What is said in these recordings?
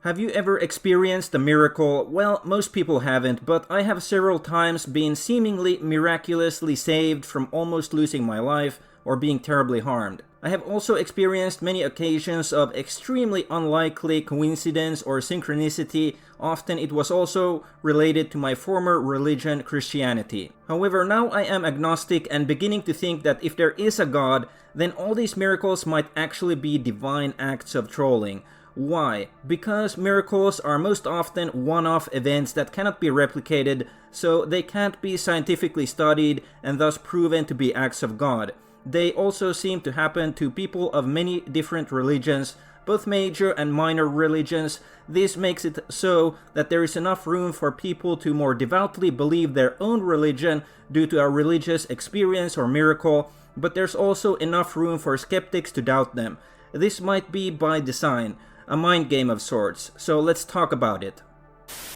Have you ever experienced a miracle? Well, most people haven't, but I have several times been seemingly miraculously saved from almost losing my life or being terribly harmed. I have also experienced many occasions of extremely unlikely coincidence or synchronicity. Often it was also related to my former religion, Christianity. However, now I am agnostic and beginning to think that if there is a God, then all these miracles might actually be divine acts of trolling. Why? Because miracles are most often one-off events that cannot be replicated, so they can't be scientifically studied and thus proven to be acts of God. They also seem to happen to people of many different religions, both major and minor religions. This makes it so that there is enough room for people to more devoutly believe their own religion due to a religious experience or miracle, but there's also enough room for skeptics to doubt them. This might be by design, a mind game of sorts, so let's talk about it.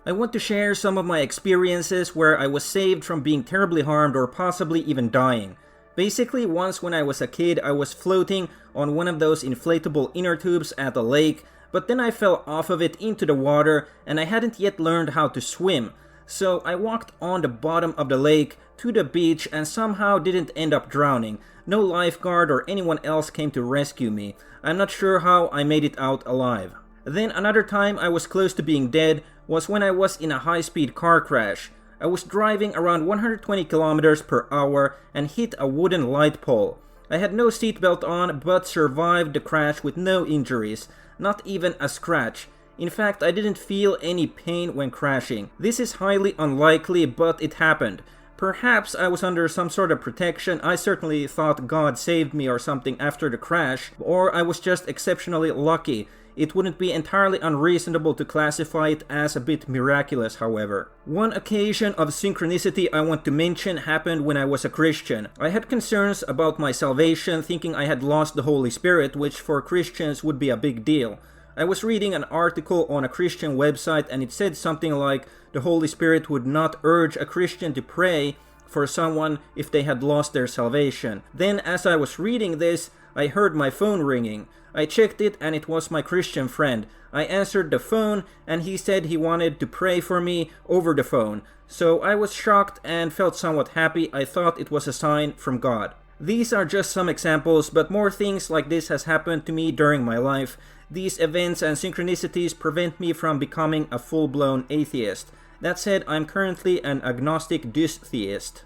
I want to share some of my experiences where I was saved from being terribly harmed or possibly even dying. Basically, once when I was a kid, I was floating on one of those inflatable inner tubes at a lake, but then I fell off of it into the water and I hadn't yet learned how to swim. So I walked on the bottom of the lake to the beach and somehow didn't end up drowning. No lifeguard or anyone else came to rescue me. I'm not sure how I made it out alive. Then another time I was close to being dead was when I was in a high-speed car crash. I was driving around 120 kilometers per hour and hit a wooden light pole. I had no seatbelt on but survived the crash with no injuries, not even a scratch. In fact, I didn't feel any pain when crashing. This is highly unlikely, but it happened. Perhaps I was under some sort of protection. I certainly thought God saved me or something after the crash, or I was just exceptionally lucky. It wouldn't be entirely unreasonable to classify it as a bit miraculous, however. One occasion of synchronicity I want to mention happened when I was a Christian. I had concerns about my salvation, thinking I had lost the Holy Spirit, which for Christians would be a big deal. I was reading an article on a Christian website and it said something like the Holy Spirit would not urge a Christian to pray for someone if they had lost their salvation. Then as I was reading this, I heard my phone ringing. I checked it and it was my Christian friend. I answered the phone and he said he wanted to pray for me over the phone. So I was shocked and felt somewhat happy. I thought it was a sign from God. These are just some examples, but more things like this has happened to me during my life. These events and synchronicities prevent me from becoming a full-blown atheist. That said, I'm currently an agnostic dystheist.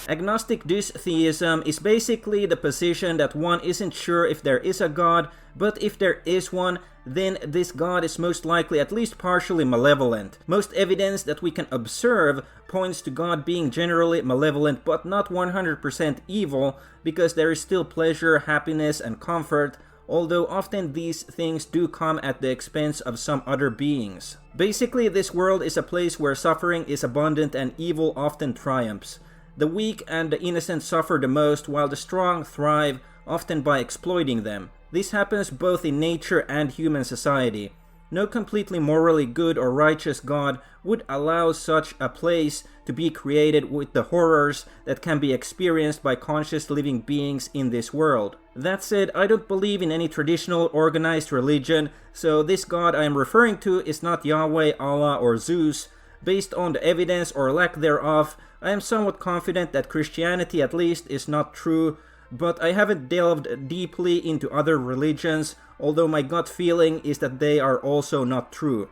Agnostic dystheism is basically the position that one isn't sure if there is a God, but if there is one, then this God is most likely at least partially malevolent. Most evidence that we can observe points to God being generally malevolent but not 100% evil, because there is still pleasure, happiness, and comfort, although often these things do come at the expense of some other beings. Basically, this world is a place where suffering is abundant and evil often triumphs. The weak and the innocent suffer the most, while the strong thrive, often by exploiting them. This happens both in nature and human society. No completely morally good or righteous God would allow such a place to be created with the horrors that can be experienced by conscious living beings in this world. That said, I don't believe in any traditional organized religion, so this God I am referring to is not Yahweh, Allah, or Zeus. Based on the evidence or lack thereof, I am somewhat confident that Christianity at least is not true, but I haven't delved deeply into other religions, although my gut feeling is that they are also not true.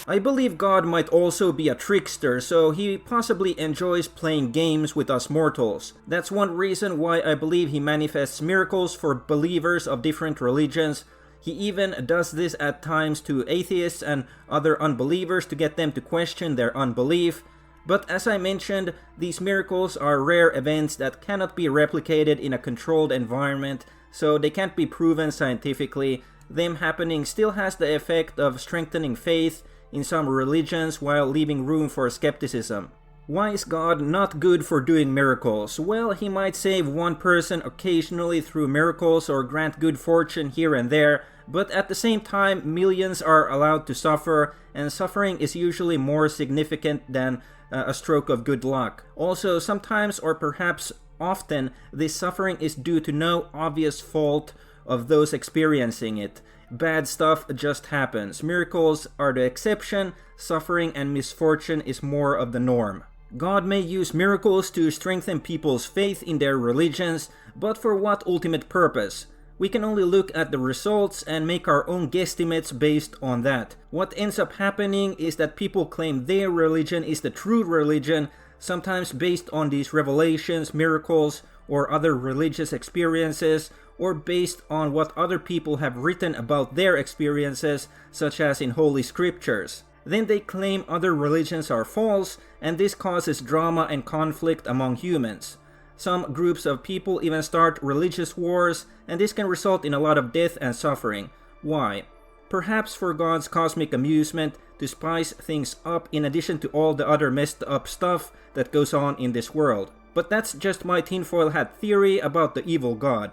I believe God might also be a trickster, so he possibly enjoys playing games with us mortals. That's one reason why I believe he manifests miracles for believers of different religions. He even does this at times to atheists and other unbelievers to get them to question their unbelief. But as I mentioned, these miracles are rare events that cannot be replicated in a controlled environment, so they can't be proven scientifically. Them happening still has the effect of strengthening faith in some religions while leaving room for skepticism. Why is God not good for doing miracles? Well, he might save one person occasionally through miracles or grant good fortune here and there, but at the same time, millions are allowed to suffer, and suffering is usually more significant than a stroke of good luck. Also, sometimes or perhaps often, this suffering is due to no obvious fault of those experiencing it. Bad stuff just happens. Miracles are the exception, suffering and misfortune is more of the norm. God may use miracles to strengthen people's faith in their religions, but for what ultimate purpose? We can only look at the results and make our own guesstimates based on that. What ends up happening is that people claim their religion is the true religion, sometimes based on these revelations, miracles, or other religious experiences, or based on what other people have written about their experiences, such as in Holy Scriptures. Then they claim other religions are false, and this causes drama and conflict among humans. Some groups of people even start religious wars, and this can result in a lot of death and suffering. Why? Perhaps for God's cosmic amusement to spice things up in addition to all the other messed up stuff that goes on in this world. But that's just my tinfoil hat theory about the evil God.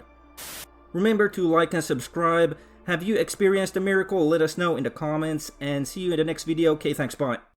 Remember to like and subscribe. Have you experienced a miracle? Let us know in the comments, and see you in the next video. Okay, thanks, bye.